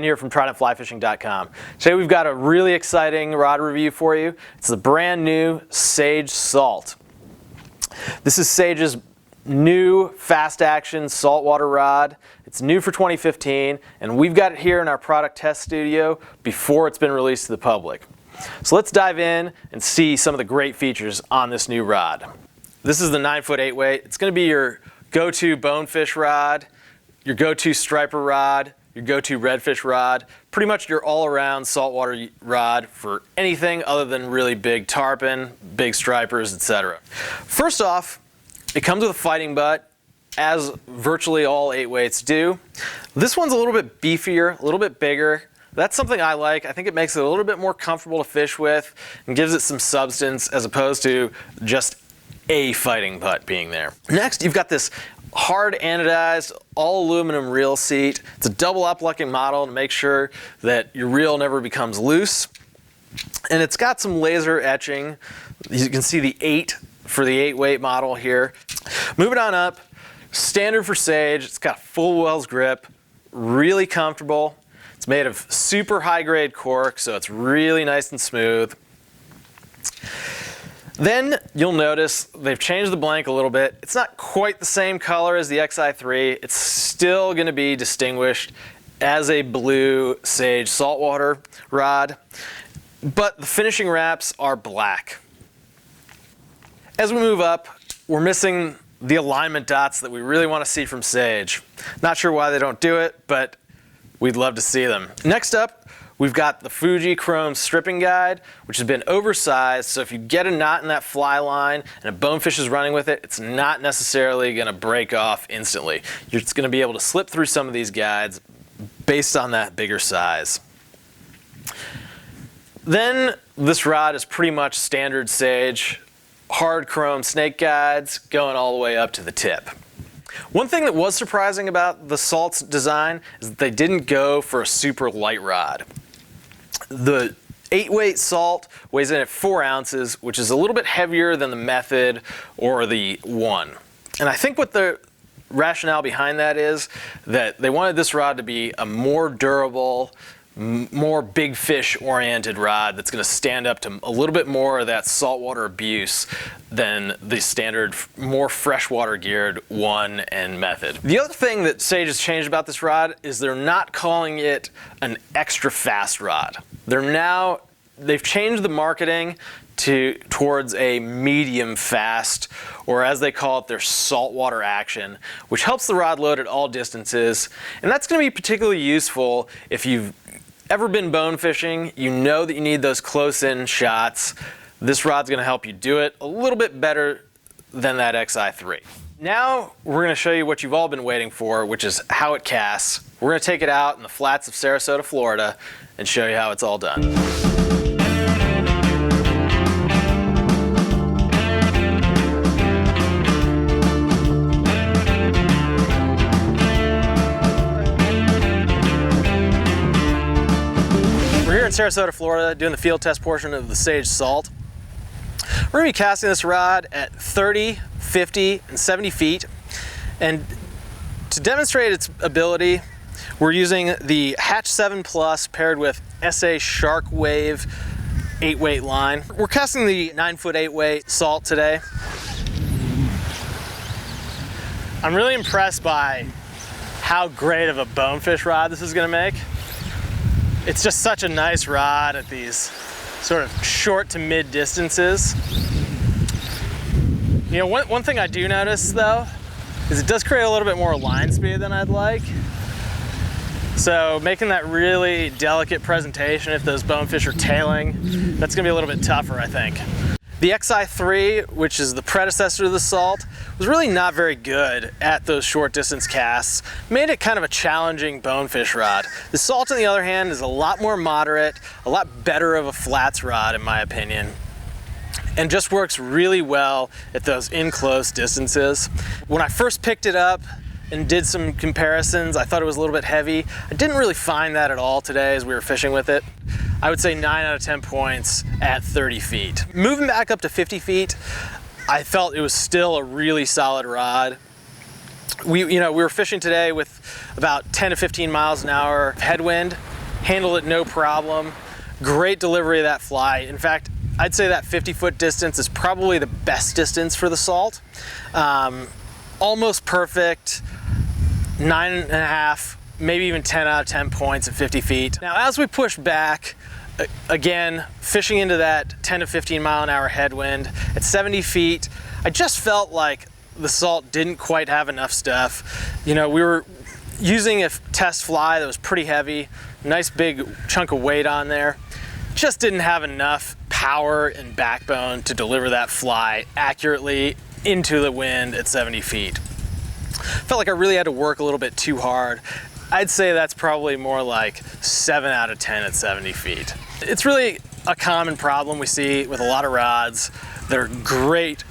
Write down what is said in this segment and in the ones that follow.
Ben here from TridentFlyFishing.com. Today we've got a really exciting rod review for you. It's the brand new Sage Salt. This is Sage's new fast action saltwater rod. It's new for 2015 and we've got it here in our product test studio before it's been released to the public. So let's dive in and see some of the great features on this new rod. This is the 9-foot 8-weight. It's going to be your go-to bonefish rod, your go-to striper rod, your go-to redfish rod, pretty much your all-around saltwater rod for anything other than really big tarpon, big stripers, etc. First off, it comes with a fighting butt, as virtually all 8-weights do. This one's a little bit beefier, a little bit bigger. That's something I like. I think it makes it a little bit more comfortable to fish with and gives it some substance as opposed to just a fighting butt being there. Next, you've got this hard anodized all aluminum reel seat. It's a double up-lucking model to make sure that your reel never becomes loose. And it's got some laser etching. You can see the 8 for the 8-weight model here. Moving on up, standard for Sage. It's got a full Wells grip, really comfortable. It's made of super high-grade cork, so it's really nice and smooth. Then you'll notice they've changed the blank a little bit. It's not quite the same color as the XI3. It's still going to be distinguished as a blue Sage saltwater rod, but the finishing wraps are black. As we move up, we're missing the alignment dots that we really want to see from Sage. Not sure why they don't do it, but we'd love to see them. Next up, we've got the Fuji Chrome stripping guide, which has been oversized, so if you get a knot in that fly line and a bonefish is running with it, it's not necessarily going to break off instantly. You're just going to be able to slip through some of these guides based on that bigger size. Then this rod is pretty much standard Sage, hard chrome snake guides going all the way up to the tip. One thing that was surprising about the Salt's design is that they didn't go for a super light rod. The 8-weight Salt weighs in at 4 ounces, which is a little bit heavier than the Method or the 1. And I think what the rationale behind that is that they wanted this rod to be a more durable, more big fish oriented rod that's going to stand up to a little bit more of that saltwater abuse than the standard more freshwater geared 1 and Method. The other thing that Sage has changed about this rod is they're not calling it an extra fast rod. They've changed the marketing towards a medium fast, or as they call it, their saltwater action, which helps the rod load at all distances. And that's going to be particularly useful if you've ever been bone fishing. You know that you need those close-in shots. This rod's going to help you do it a little bit better than that XI3. Now we're going to show you what you've all been waiting for, which is how it casts. We're going to take it out in the flats of Sarasota, Florida, and show you how it's all done. We're here in Sarasota, Florida, doing the field test portion of the Sage Salt. We're going to be casting this rod at 30, 50, and 70 feet. And to demonstrate its ability, we're using the Hatch 7 Plus paired with SA Shark Wave 8-weight line. We're casting the 9-foot 8-weight Salt today. I'm really impressed by how great of a bonefish rod this is going to make. It's just such a nice rod at these sort of short to mid distances. You know, one thing I do notice though is it does create a little bit more line speed than I'd like. So making that really delicate presentation if those bonefish are tailing, that's gonna be a little bit tougher, I think. The XI3, which is the predecessor to the Salt, was really not very good at those short distance casts. Made it kind of a challenging bonefish rod. The Salt, on the other hand, is a lot more moderate, a lot better of a flats rod in my opinion, and just works really well at those in-close distances. When I first picked it up and did some comparisons, I thought it was a little bit heavy. I didn't really find that at all today as we were fishing with it. I would say 9 out of 10 points at 30 feet. Moving back up to 50 feet, I felt it was still a really solid rod. We were fishing today with about 10 to 15 miles an hour headwind, handled it no problem. Great delivery of that fly. In fact, I'd say that 50-foot distance is probably the best distance for the Salt. Almost perfect, 9.5, maybe even 10 out of 10 points at 50 feet. Now, as we push back, again, fishing into that 10 to 15 mile an hour headwind at 70 feet, I just felt like the Salt didn't quite have enough stuff. You know, we were using a test fly that was pretty heavy, nice big chunk of weight on there. Just didn't have enough power and backbone to deliver that fly accurately into the wind at 70 feet. Felt like I really had to work a little bit too hard. I'd say that's probably more like 7 out of 10 at 70 feet. It's really a common problem we see with a lot of rods. They're great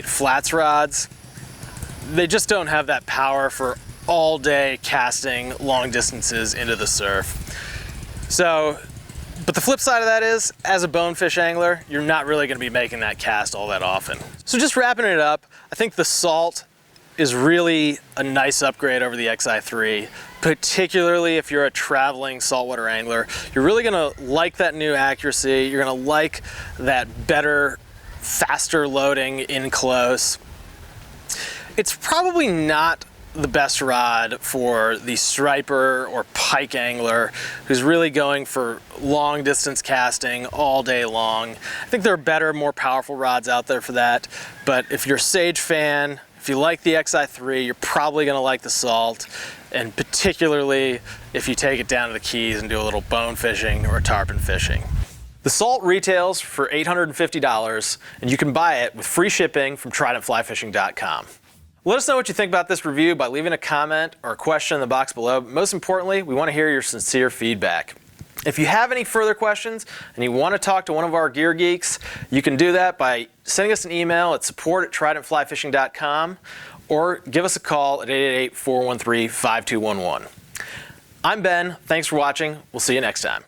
flats rods. They just don't have that power for all day casting long distances into the surf. But the flip side of that is, as a bonefish angler, you're not really going to be making that cast all that often. So just wrapping it up, I think the Salt is really a nice upgrade over the XI3, particularly if you're a traveling saltwater angler. You're really going to like that new accuracy. You're going to like that better, faster loading in close. It's probably not the best rod for the striper or pike angler who's really going for long distance casting all day long. I think there are better, more powerful rods out there for that. But if you're a Sage fan, if you like the XI3, you're probably going to like the Salt, and particularly if you take it down to the Keys and do a little bone fishing or tarpon fishing. The Salt retails for $850, and you can buy it with free shipping from tridentflyfishing.com. Let us know what you think about this review by leaving a comment or a question in the box below. But most importantly, we want to hear your sincere feedback. If you have any further questions and you want to talk to one of our gear geeks, you can do that by sending us an email at support@tridentflyfishing.com or give us a call at 888-413-5211. I'm Ben. Thanks for watching. We'll see you next time.